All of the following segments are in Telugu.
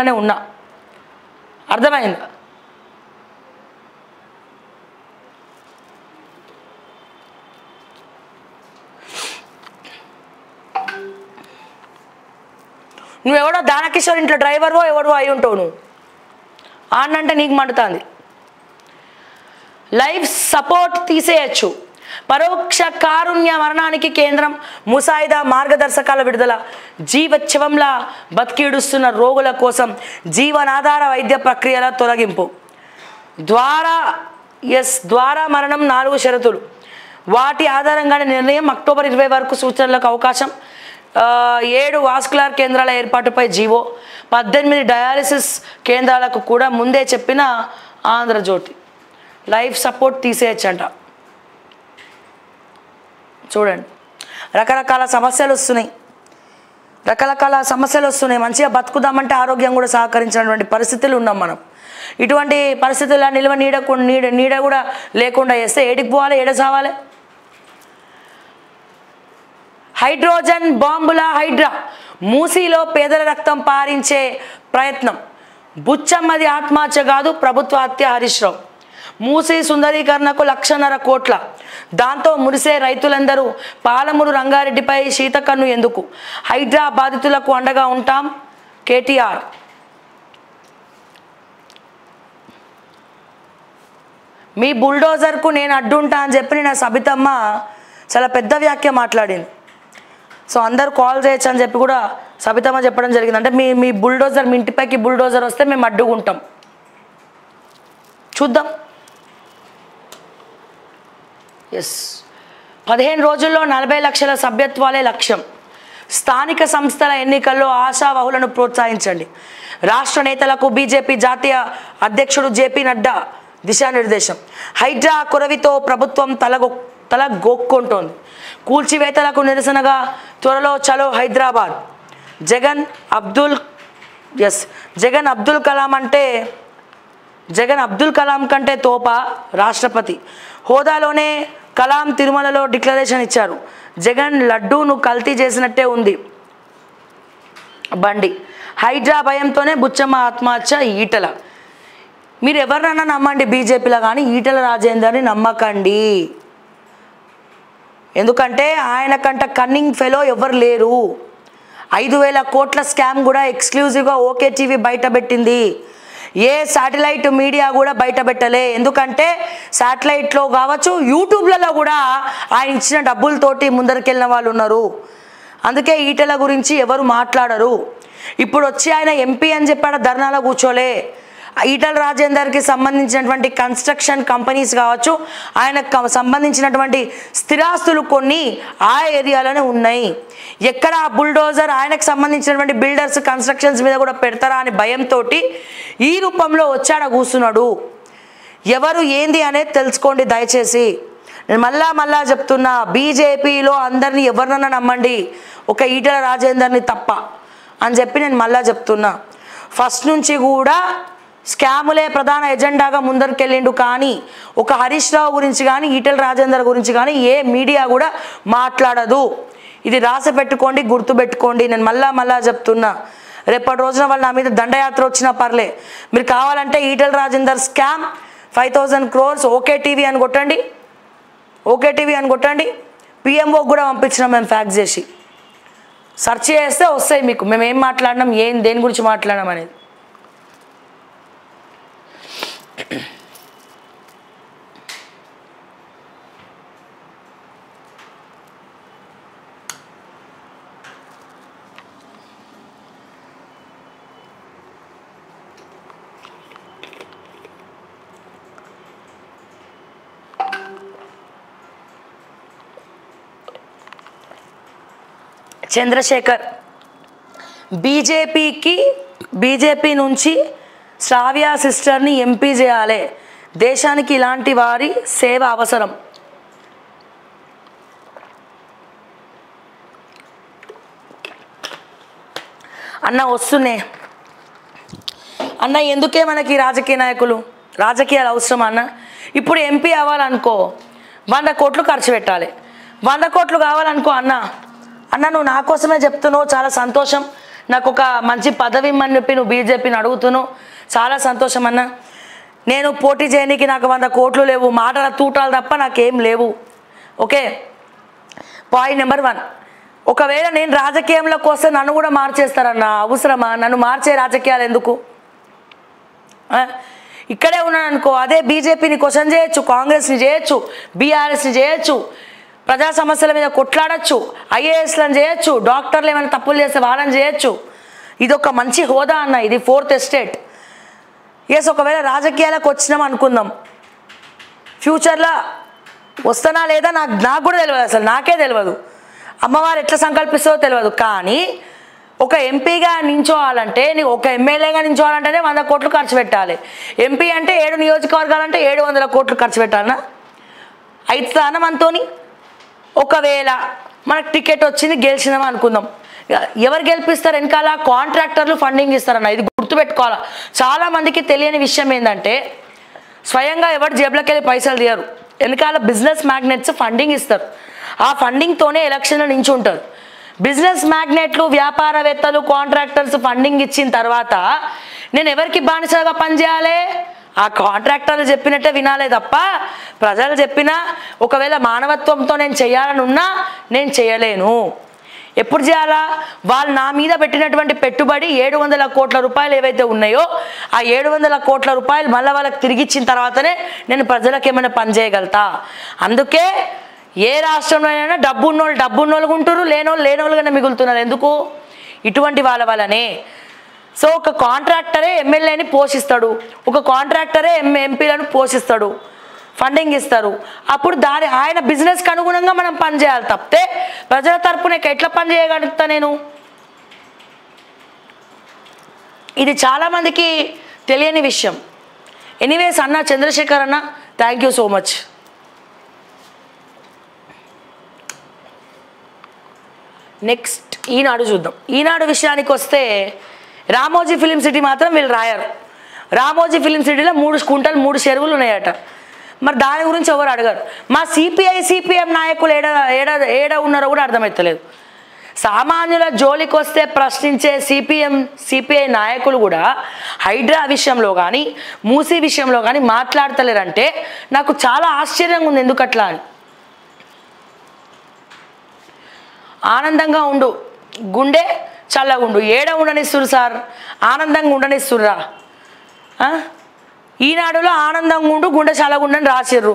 అనే ఉన్నా. అర్థమైందా? నువ్వెవడో దానకిషోర్ ఇంట్లో డ్రైవర్వో ఎవడో అయి ఉంటావు. నువ్వు ఆనంటే నీకు మండుతుంది. లైఫ్ సపోర్ట్ తీసేయచ్చు. పరోక్ష కారుణ్య మరణానికి కేంద్రం ముసాయిదా మార్గదర్శకాల విడుదల. జీవచ్ఛవంలా బతికిడుస్తున్న రోగుల కోసం జీవనాధార వైద్య ప్రక్రియల తొలగింపు. ద్వారా మరణం 4 షరతులు. వాటి ఆధారంగానే నిర్ణయం. అక్టోబర్ 20 వరకు సూచనలకు అవకాశం. 7 వాస్కులర్ కేంద్రాల ఏర్పాటుపై జీవో. 18 డయాలిసిస్ కేంద్రాలకు కూడా ముందే చెప్పిన ఆంధ్రజ్యోతి. Life support తీసేయచ్చంట. చూడండి, రకరకాల సమస్యలు వస్తున్నాయి. మంచిగా బతుకుదామంటే ఆరోగ్యం కూడా సహకరించినటువంటి పరిస్థితులు ఉన్నాం మనం. ఇటువంటి పరిస్థితుల్లో నిల్వ నీడ కూడా లేకుండా చేస్తే ఏడికి పోవాలి, ఏడ చావాలి? హైడ్రోజన్ బాంబుల హైడ్రా. మూసీలో పేదల రక్తం పారించే ప్రయత్నం. బుచ్చమ్మది ఆత్మహత్య కాదు, ప్రభుత్వ హత్య. హరీష్ రావు. మూసీ సుందరీకరణకు 1,50,000 కోట్ల. దాంతో మురిసే రైతులందరూ. పాలమూరు రంగారెడ్డిపై శీతకన్ను ఎందుకు? హైడ్రా బాధితులకు అండగా ఉంటాం కేటీఆర్. మీ బుల్డోజర్కు నేను అడ్డుంటా అని చెప్పి నా సబితమ్మ చాలా పెద్ద వ్యాఖ్య మాట్లాడింది. సో అందరూ కాల్ చేయొచ్చు అని చెప్పి కూడా సబితమ్మ చెప్పడం జరిగింది. అంటే మీ బుల్డోజర్, మీ ఇంటిపైకి బుల్డోజర్ వస్తే మేము అడ్డుకుంటాం. చూద్దాం. ఎస్, 15 రోజుల్లో 40 లక్షల సభ్యత్వాలే లక్ష్యం. స్థానిక సంస్థల ఎన్నికల్లో ఆశావహులను ప్రోత్సహించండి. రాష్ట్ర నేతలకు బీజేపీ జాతీయ అధ్యక్షుడు జేపీ నడ్డా దిశానిర్దేశం. హైడ్రా కొరవితో ప్రభుత్వం తలగొక్కుంటోంది. కూల్చివేతలకు నిరసనగా త్వరలో చలో హైదరాబాద్. జగన్ అబ్దుల్ కలాం కంటే తోప రాష్ట్రపతి హోదాలోనే కలాం తిరుమలలో డిక్లరేషన్ ఇచ్చారు. జగన్ లడ్డూను కల్తీ చేసినట్టే ఉంది బండి. హైడ్రా భయంతోనే బుచ్చమ్మ ఆత్మహత్య. ఈటల. మీరు ఎవరినన్నా నమ్మండి బీజేపీలో, కానీ ఈటల రాజేందర్ని నమ్మకండి. ఎందుకంటే ఆయన కంట కన్నింగ్ ఫెలో ఎవరు లేరు. 5,000 కోట్ల స్కామ్ కూడా ఎక్స్క్లూజివ్గా ఓకే టీవీ బయటపెట్టింది. ఏ శాటిలైట్ మీడియా కూడా బయటపెట్టలే. ఎందుకంటే శాటిలైట్లో కావచ్చు, యూట్యూబ్లలో కూడా ఆయన ఇచ్చిన డబ్బులతోటి ముందరికెళ్ళిన వాళ్ళు ఉన్నారు. అందుకే ఈటల గురించి ఎవరు మాట్లాడరు. ఇప్పుడు వచ్చి ఆయన ఎంపీ అని చెప్పాడు, ధర్నాలో కూర్చోలే. ఈటల రాజేందర్కి సంబంధించినటువంటి కన్స్ట్రక్షన్ కంపెనీస్ కావచ్చు, ఆయనకు సంబంధించినటువంటి స్థిరాస్తులు కొన్ని ఆ ఏరియాలోనే ఉన్నాయి. ఎక్కడ ఆ బుల్డోజర్ ఆయనకు సంబంధించినటువంటి బిల్డర్స్ కన్స్ట్రక్షన్స్ మీద కూడా పెడతారా అని భయంతో ఈ రూపంలో వచ్చాడ కూర్చున్నాడు. ఎవరు ఏంది అనేది తెలుసుకోండి దయచేసి. నేను మళ్ళా చెప్తున్నా, బీజేపీలో అందరినీ ఎవరినన్నా నమ్మండి, ఒక ఈటల రాజేందర్ని తప్ప అని చెప్పి నేను మళ్ళా చెప్తున్నా. ఫస్ట్ నుంచి కూడా స్కాములే ప్రధాన ఎజెండాగా ముందరికెళ్ళిండు. కానీ ఒక హరీష్ రావు గురించి కానీ ఈటల రాజేందర్ గురించి కానీ ఏ మీడియా కూడా మాట్లాడదు. ఇది రాసి పెట్టుకోండి, గుర్తుపెట్టుకోండి. నేను మళ్ళా చెప్తున్నా, రేపటి రోజున వాళ్ళు నా మీద దండయాత్ర వచ్చినా పర్లే. మీరు కావాలంటే Etela Rajender scam 5,000 crores okay TV అని కొట్టండి. పిఎంఓ కూడా పంపించినాం మేము ఫ్యాక్స్ చేసి. సెర్చ్ చేస్తే వస్తాయి మీకు, మేము ఏం మాట్లాడినాం, దేని గురించి మాట్లాడినాం అనేది. చంద్రశేఖర్. బీజేపీ నుంచి శ్రావ్య సిస్టర్ని ఎంపీ చేయాలి. దేశానికి ఇలాంటి వారి సేవ అవసరం. అన్న వస్తున్నాయి అన్న. ఎందుకే మనకి రాజకీయ నాయకులు, రాజకీయాలు అవసరం అన్న. ఇప్పుడు ఎంపీ అవ్వాలనుకో 100 కోట్లు ఖర్చు పెట్టాలి. 100 కోట్లు కావాలనుకో అన్న నువ్వు నా కోసమే చెప్తున్నావు, చాలా సంతోషం. నాకు ఒక మంచి పదవి ఇమ్మని చెప్పి నువ్వు బీజేపీని అడుగుతున్నావు, చాలా సంతోషం అన్న. నేను పోటీ చేయడానికి నాకు 100 కోట్లు లేవు, మాటల తూటాలు తప్ప నాకేం లేవు. ఓకే, పాయింట్ నెంబర్ 1, ఒకవేళ నేను రాజకీయంలోకి వస్తే నన్ను కూడా మార్చేస్తారన్న. అవసరమా? నన్ను మార్చే రాజకీయాలు ఎందుకు? ఇక్కడే ఉన్నాను అనుకో, అదే బీజేపీని క్వశ్చన్ చేయొచ్చు, కాంగ్రెస్ని చేయొచ్చు, బీఆర్ఎస్ని చేయొచ్చు, ప్రజా సమస్యల మీద కొట్లాడచ్చు, ఐఏఎస్లను చేయొచ్చు, డాక్టర్లు ఏమైనా తప్పులు చేస్తే వాళ్ళని చేయొచ్చు. ఇది ఒక మంచి హోదా అన్న, ఇది 4th ఎస్టేట్. ఎస్, ఒకవేళ రాజకీయాలకు వచ్చినాం అనుకుందాం, ఫ్యూచర్లో వస్తానా లేదా నాకు కూడా తెలియదు, అసలు నాకే తెలియదు, అమ్మవారు ఎట్లా సంకల్పిస్తుందో తెలియదు. కానీ ఒక ఎంపీగా నించోవాలంటే, నీకు ఒక ఎమ్మెల్యేగా నించోవాలంటేనే 100 కోట్లు ఖర్చు పెట్టాలి. ఎంపీ అంటే 7 నియోజకవర్గాలంటే 700 కోట్లు ఖర్చు పెట్టాలన్నా? అవుతుందా మనతోని? ఒకవేళ మనకు టికెట్ వచ్చింది, గెలిచినాం అనుకుందాం, ఎవరు గెలిపిస్తారు? వెనకాల కాంట్రాక్టర్లు ఫండింగ్ ఇస్తారన్న. ఇది గుర్తుపెట్టుకోవాలా. చాలామందికి తెలియని విషయం ఏంటంటే, స్వయంగా ఎవరు జేబులోకి వెళ్ళి పైసలు తీయరు, వెనకాల బిజినెస్ మ్యాగ్నెట్స్ ఫండింగ్ ఇస్తారు. ఆ ఫండింగ్తోనే ఎలక్షన్లో నించుంటారు. బిజినెస్ మ్యాగ్నెట్లు, వ్యాపారవేత్తలు, కాంట్రాక్టర్స్ ఫండింగ్ ఇచ్చిన తర్వాత నేను ఎవరికి బానిసగా పనిచేయాలి? ఆ కాంట్రాక్టర్లు చెప్పినట్టే వినాలే తప్ప ప్రజలు చెప్పినా, ఒకవేళ మానవత్వంతో నేను చేయాలని ఉన్నా నేను చేయలేను. ఎప్పుడు చేయాలా? వాళ్ళు నా మీద పెట్టినటువంటి పెట్టుబడి 700 కోట్ల రూపాయలు ఏవైతే ఉన్నాయో, ఆ 700 కోట్ల రూపాయలు మళ్ళీ వాళ్ళకి తిరిగి ఇచ్చిన తర్వాతనే నేను ప్రజలకు ఏమైనా పని చేయగలుగుతా. అందుకే ఏ రాష్ట్రంలోనైనా డబ్బున్నోళ్ళు ఉంటున్నారు, లేనోళ్ళుగానే మిగులుతున్నారు. ఎందుకు? ఇటువంటి వాళ్ళ వల్లనే. సో ఒక కాంట్రాక్టరే ఎమ్మెల్యేని పోషిస్తాడు, ఒక కాంట్రాక్టరే ఎంపీలను పోషిస్తాడు, ఫండింగ్ ఇస్తారు. అప్పుడు ఆయన బిజినెస్కి అనుగుణంగా మనం పనిచేయాలి తప్పితే ప్రజల తరపున ఎట్లా పని చేయగలుగుతా నేను? ఇది చాలామందికి తెలియని విషయం. ఎనీవేస్ అన్న, చంద్రశేఖర్ అన్న, thank you so much. Next Eenadu చూద్దాం. ఈనాడు విషయానికి వస్తే, రామోజీ ఫిలిం సిటీ మాత్రం వీళ్ళు రాయరు. రామోజీ ఫిలిం సిటీలో 3 కుంటలు 3 చెరువులు ఉన్నాయట. మరి దాని గురించి ఎవరు అడగరు. మా సిపిఎం నాయకులు ఏడ ఉన్నారో కూడా అర్థమవుతలేదు. సామాన్యుల జోలికి వస్తే ప్రశ్నించే సిపిఐ నాయకులు కూడా హైడ్రా విషయంలో కానీ, మూసీ విషయంలో కానీ మాట్లాడతలేరంటే నాకు చాలా ఆశ్చర్యంగా ఉంది. ఎందుకట్లా అని. ఆనందంగా ఉండు, గుండె చల్లగుండు, ఏడ ఉండనిస్తురు సార్, ఆనందంగా ఉండనిస్తుర్రా? ఈనాడులో ఆనందంగా ఉండు, గుండె చల్లగుండని రాసిర్రు,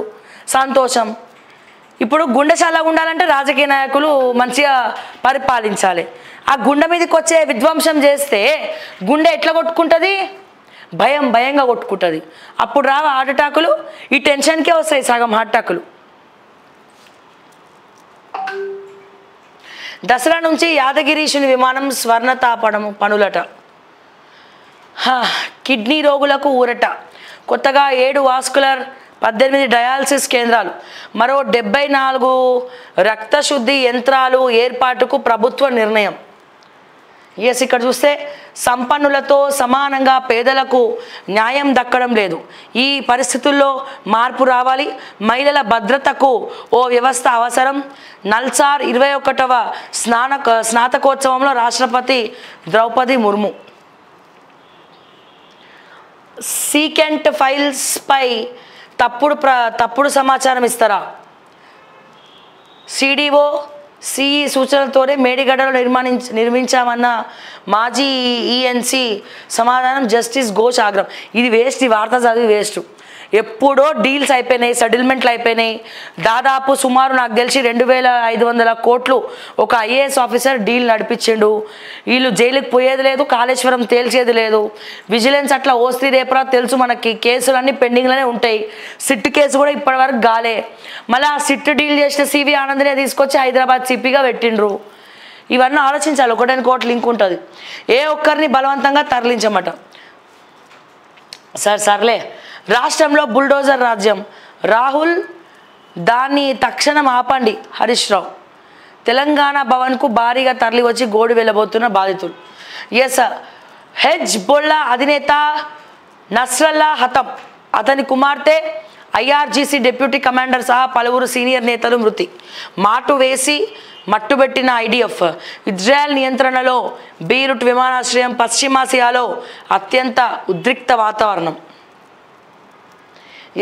సంతోషం. ఇప్పుడు గుండె చల్లగా ఉండాలంటే రాజకీయ నాయకులు మంచిగా పరిపాలించాలి. ఆ గుండె మీదకి వచ్చే విధ్వంసం చేస్తే గుండె ఎట్లా కొట్టుకుంటుంది? భయంగా కొట్టుకుంటుంది. అప్పుడు రావు హార్ట్ అటాకులు, ఈ టెన్షన్కే వస్తాయి సగం హార్ట్ అటాకులు. దసరా నుంచి యాదగిరీశుని విమానం స్వర్ణతాపడం పనులట. కిడ్నీ రోగులకు ఊరట. కొత్తగా 7 వాస్కులర్, 18 డయాలసిస్ కేంద్రాలు, మరో 74 రక్తశుద్ధి యంత్రాలు ఏర్పాటుకు ప్రభుత్వ నిర్ణయం. ఎస్, ఇక్కడ చూస్తే సంపన్నులతో సమానంగా పేదలకు న్యాయం దక్కడం లేదు. ఈ పరిస్థితుల్లో మార్పు రావాలి. మహిళల భద్రతకు ఓ వ్యవస్థ అవసరం. నల్సార్ 21వ స్నాతకోత్సవంలో రాష్ట్రపతి ద్రౌపది ముర్ము. సీకెంట్ ఫైల్స్ పై తప్పుడు సమాచారం ఇస్తారా? సిడిఓ సిఈ సూచనలతోనే మేడిగడ్డలో నిర్మించామన్న మాజీ ఈఎన్సి సమాధానం. జస్టిస్ ఘోష్ ఆగ్రహం. ఇది వేస్ట్, ఈ వార్త చదివి వేస్ట్. ఎప్పుడో డీల్స్ అయిపోయినాయి, సెటిల్మెంట్లు అయిపోయినాయి. దాదాపు సుమారు నాకు తెలిసి 2500 కోట్లు ఒక ఐఏఎస్ ఆఫీసర్ డీల్ నడిపించిండు. వీళ్ళు జైలుకి పోయేది లేదు, కాళేశ్వరం తేల్చేది లేదు. విజిలెన్స్ అట్లా ఓస్తి రేపరా తెలుసు మనకి. కేసులన్నీ పెండింగ్లోనే ఉంటాయి. సిట్ కేసు కూడా ఇప్పటివరకు గాలే. మళ్ళీ ఆ సిట్ డీల్ చేసిన సివి ఆనంద్నే తీసుకొచ్చి హైదరాబాద్ సిపిగా పెట్టిండ్రు. ఇవన్నీ ఆలోచించాలి. ఒకటి లింక్ ఉంటుంది. ఏ ఒక్కరిని బలవంతంగా తరలించమట. సర్లే, రాష్ట్రంలో బుల్డోజర్ రాజ్యం. రాహుల్ దాన్ని తక్షణం ఆపండి, హరీష్ రావు. తెలంగాణ భవన్కు భారీగా తరలి వచ్చి గోడు వెళ్ళబోతున్న బాధితులు. ఎస్, హెజ్బొల్లా అధినేత నస్రల్లా హతం, అతని కుమార్తె ఐఆర్జీసీ డిప్యూటీ కమాండర్ సహా పలువురు సీనియర్ నేతలు మృతి. మాటు వేసి మట్టుబెట్టిన ఐడిఎఫ్. ఇజ్రాయెల్ నియంత్రణలో బీరుట్ విమానాశ్రయం. పశ్చిమాసియాలో అత్యంత ఉద్రిక్త వాతావరణం.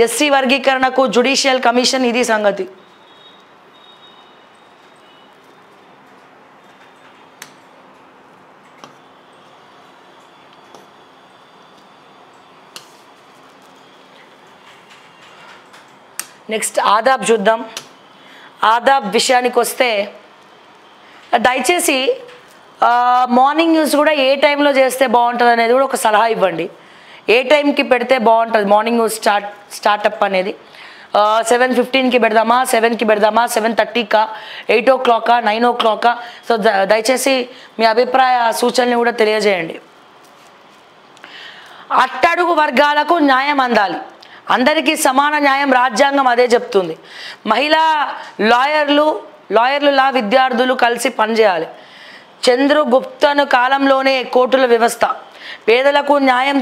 ఎస్సీ వర్గీకరణకు జ్యుడిషియల్ కమిషన్. ఇది సంగతి. నెక్స్ట్ ఆదాబ్ చూద్దాం. ఆదాబ్ విషయానికి వస్తే దయచేసి మార్నింగ్ న్యూస్ కూడా ఏ టైంలో చేస్తే బాగుంటుంది అనేది కూడా ఒక సలహా ఇవ్వండి. ఏ టైంకి పెడితే బాగుంటుంది మార్నింగ్ న్యూస్ స్టార్టప్ అనేది. 7:15కి పెడదామా, 7కి పెడదామా, 7:30కా, 8 o'clock, 9 o'clock? సో దయచేసి మీ అభిప్రాయ సూచనలు కూడా తెలియజేయండి. అట్టడుగు వర్గాలకు న్యాయం అందాలి. అందరికీ సమాన న్యాయం రాజ్యాంగం అదే చెప్తుంది. మహిళా లాయర్లు లా విద్యార్థులు కలిసి పనిచేయాలి. చంద్రగుప్తను కాలంలోనే కోర్టుల వ్యవస్థ. పేదలకు న్యాయం